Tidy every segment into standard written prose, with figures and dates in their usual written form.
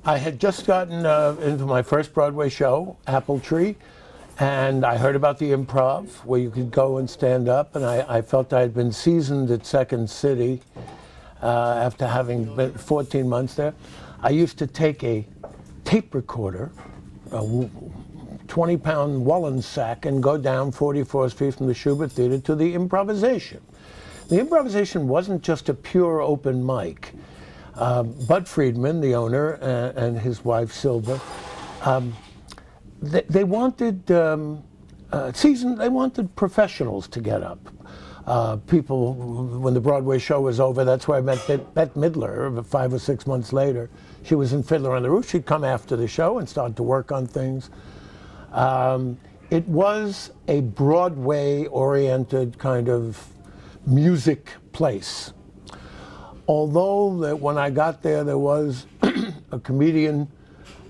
I had just gotten into my first Broadway show, Apple Tree, and I heard about the Improv, where you could go and stand up, and I felt I had been seasoned at Second City after having been 14 months there. I used to take a tape recorder, a 20-pound Wallen sack, and go down 44th Street from the Schubert Theater to the improvisation. The improvisation wasn't just a pure open mic. Bud Friedman, the owner, and his wife Silva, they wanted they wanted professionals to get up. People, when the Broadway show was over, that's where I met Bette Midler 5 or 6 months later. She was in Fiddler on the Roof. She'd come after the show and start to work on things. It was a Broadway-oriented kind of music place. Although that when I got there, there was a comedian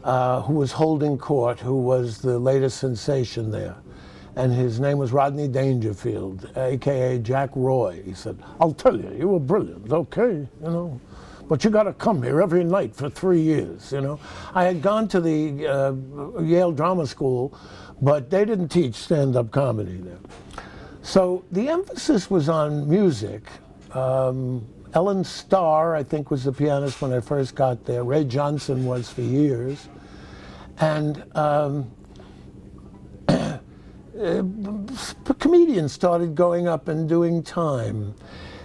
who was holding court, who was the latest sensation there. And his name was Rodney Dangerfield, AKA Jack Roy. He said, "I'll tell you, you were brilliant, okay, but you got to come here every night for 3 years, I had gone to the Yale Drama School, but they didn't teach stand-up comedy there. So the emphasis was on music. Ellen Starr, I think, was the pianist when I first got there. Ray Johnson was for years. And comedians started going up and doing time.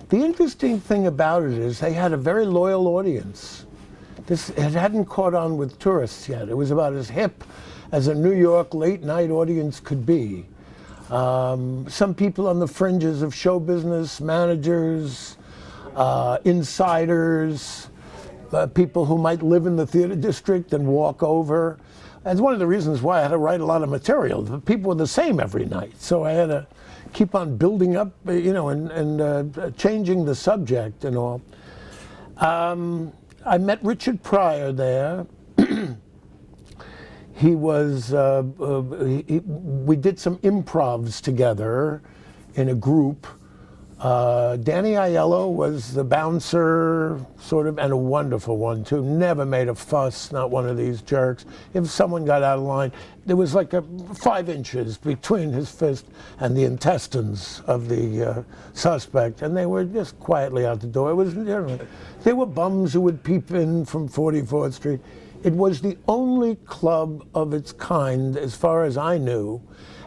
The interesting thing about it is they had a very loyal audience. It hadn't caught on with tourists yet. It was about as hip as a New York late-night audience could be. Some people on the fringes of show business, managers, insiders, people who might live in the theater district and walk over. That's one of the reasons why I had to write a lot of material. The people were the same every night, so I had to keep on building up, and changing the subject and all. I met Richard Pryor there. He was, we did some improvs together in a group. Danny Aiello was the bouncer, sort of, and a wonderful one too. Never made a fuss, not one of these jerks. If someone got out of line, there was like 5 inches between his fist and the intestines of the suspect, and they were just quietly out the door. It was, there were bums who would peep in from 44th Street. It was the only club of its kind, as far as I knew,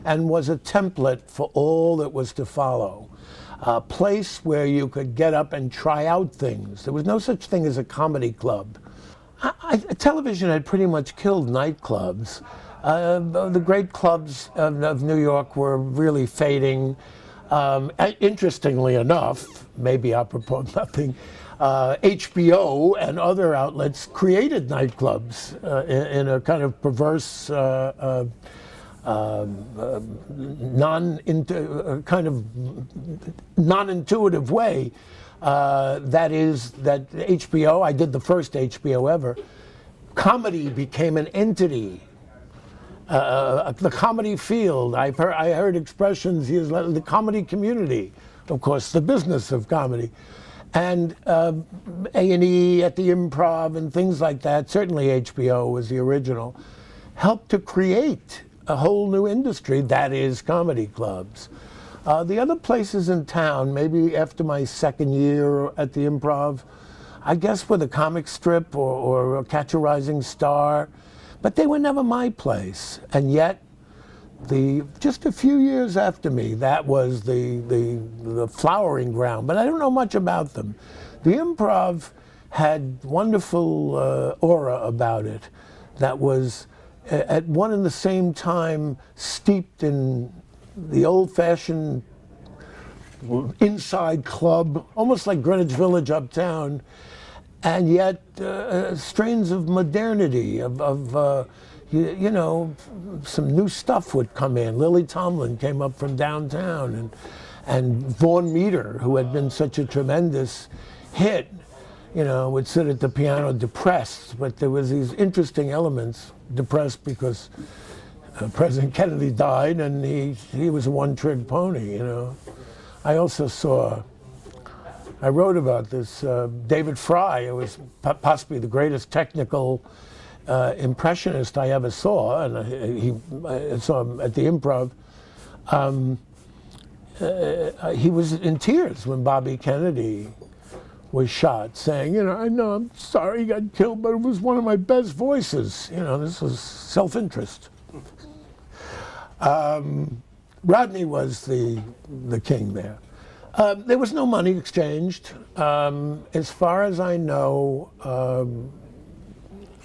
and was a template for all that was to follow. A place where you could get up and try out things. There was no such thing as a comedy club. Television had pretty much killed nightclubs. The great clubs of New York were really fading. Interestingly enough, maybe apropos nothing, HBO and other outlets created nightclubs in a kind of perverse, non-intuitive way. That is that HBO, I did the first HBO ever, comedy became an entity. The comedy field, I heard expressions used like the comedy community, of course, the business of comedy. And A&E at the Improv and things like that, certainly HBO was the original, helped to create a whole new industry, that is comedy clubs. The other places in town, maybe after my second year at the Improv, I guess were the Comic Strip or Catch a Rising Star, but they were never my place. And yet, just a few years after me, that was the flowering ground, but I don't know much about them. The Improv had wonderful aura about it that was at one and the same time steeped in the old-fashioned inside club, almost like Greenwich Village uptown, and yet strains of modernity, some new stuff would come in. Lily Tomlin came up from downtown, and Vaughn Meader, who had been such a tremendous hit, would sit at the piano depressed, but there was these interesting elements. Depressed because President Kennedy died, and he was a one-trick pony, I also I wrote about this, David Fry, who was possibly the greatest technical impressionist I ever saw, and I saw him at the Improv. He was in tears when Bobby Kennedy was shot, saying, I know, I'm sorry he got killed, but it was one of my best voices. This was self-interest. Rodney was the king there. There was no money exchanged. As far as I know,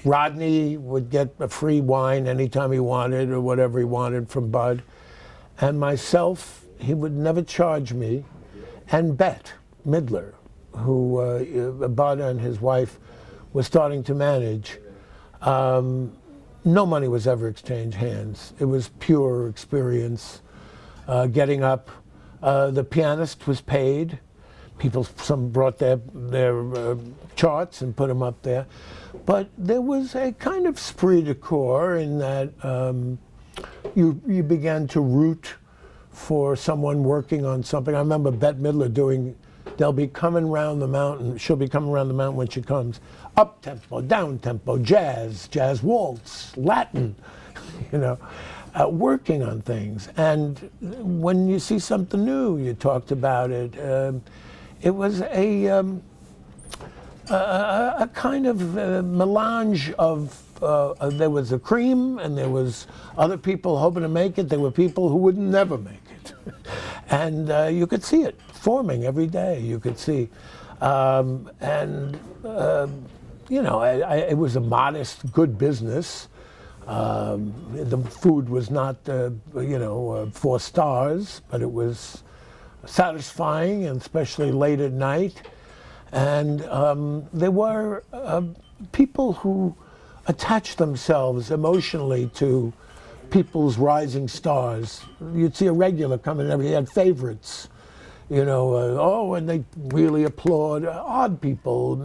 Rodney would get a free wine anytime he wanted or whatever he wanted from Bud. And myself, he would never charge me. And Bette Midler, who Bud and his wife were starting to manage, no money was ever exchanged hands. It was pure experience. Getting up, the pianist was paid. Some brought their charts and put them up there. But there was a kind of esprit de corps in that you began to root for someone working on something. I remember Bette Midler they'll be coming around the mountain. She'll be coming around the mountain when she comes. Up tempo, down tempo, jazz waltz, Latin, working on things. And when you see something new, you talked about it. It was a kind of melange of, there was a cream and there was other people hoping to make it. There were people who would never make it. And you could see it forming every day. You could see. It was a modest, good business. The food was not, 4 stars, but it was satisfying, and especially late at night. And there were people who attached themselves emotionally to people's rising stars. You'd see a regular coming in, he had favorites. And they really applaud odd people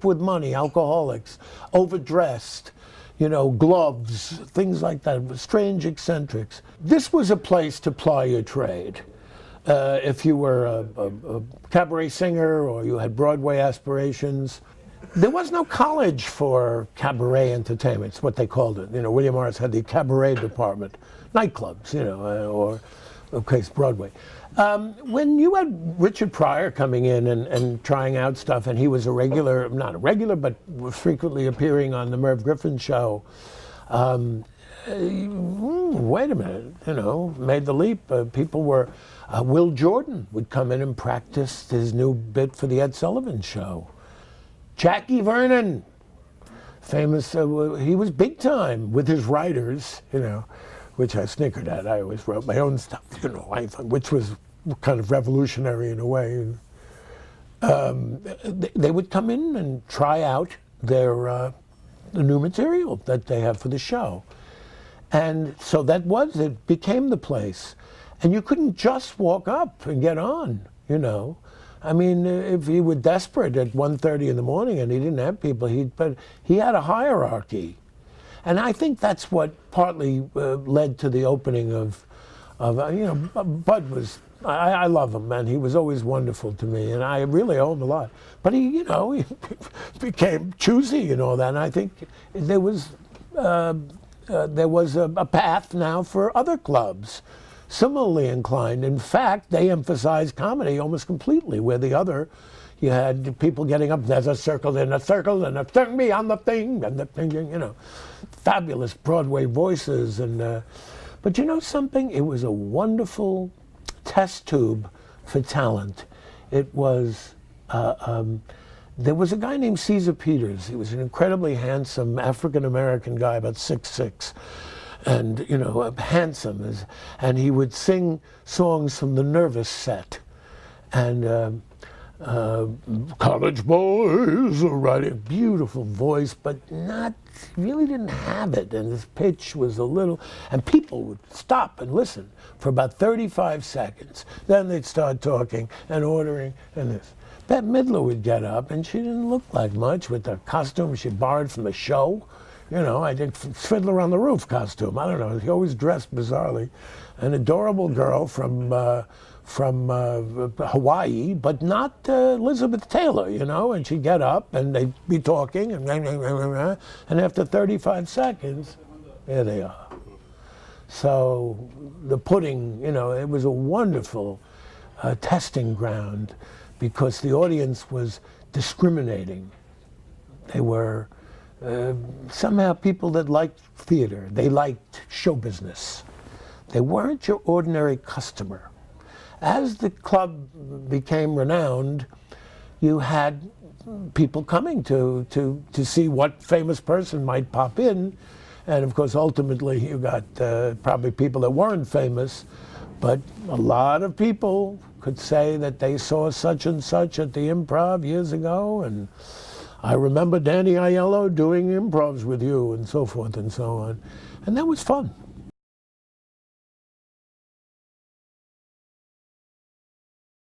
with money, alcoholics, overdressed, gloves, things like that, strange eccentrics. This was a place to ply your trade. If you were a cabaret singer or you had Broadway aspirations. There was no college for cabaret entertainment, it's what they called it. William Morris had the cabaret department, nightclubs, or Broadway. When you had Richard Pryor coming in and trying out stuff, and he was not a regular, but was frequently appearing on the Merv Griffin show, wait a minute, made the leap. People were, Will Jordan would come in and practice his new bit for the Ed Sullivan show. Jackie Vernon, famous, he was big time with his writers, which I snickered at. I always wrote my own stuff, which was kind of revolutionary in a way. They would come in and try out the new material that they have for the show. And so it became the place. And you couldn't just walk up and get on, I mean, if he were desperate at 1:30 in the morning and he didn't have people, but he had a hierarchy. And I think that's what partly led to the opening of Bud was, I love him, man. He was always wonderful to me, and I really owe him a lot. But he became choosy and all that, and I think there was a path now for other clubs similarly inclined. In fact, they emphasized comedy almost completely, where you had people getting up, there's a circle and a circle and a thing beyond the thing, and the thing, fabulous Broadway voices. But something? It was a wonderful test tube for talent. It was, there was a guy named Caesar Peters. He was an incredibly handsome African-American guy, about 6'6", and handsome, and he would sing songs from the Nervous set, and college boys are writing, beautiful voice, but really didn't have it, and his pitch was a little, and people would stop and listen for about 35 seconds. Then they'd start talking and ordering and this. Bette Midler would get up, and she didn't look like much with the costume she borrowed from the show. I did Fiddler on the Roof costume. I don't know. She always dressed bizarrely. An adorable girl from Hawaii, but not Elizabeth Taylor, you know, and she'd get up and they'd be talking, and after 35 seconds, there they are. So the pudding, you know, it was a wonderful testing ground because the audience was discriminating. They were somehow people that liked theater. They liked show business. They weren't your ordinary customer. As the club became renowned, you had people coming to see what famous person might pop in. And of course, ultimately, you got probably people that weren't famous, but a lot of people could say that they saw such and such at the Improv years ago. And I remember Danny Aiello doing improvs with you and so forth and so on. And that was fun.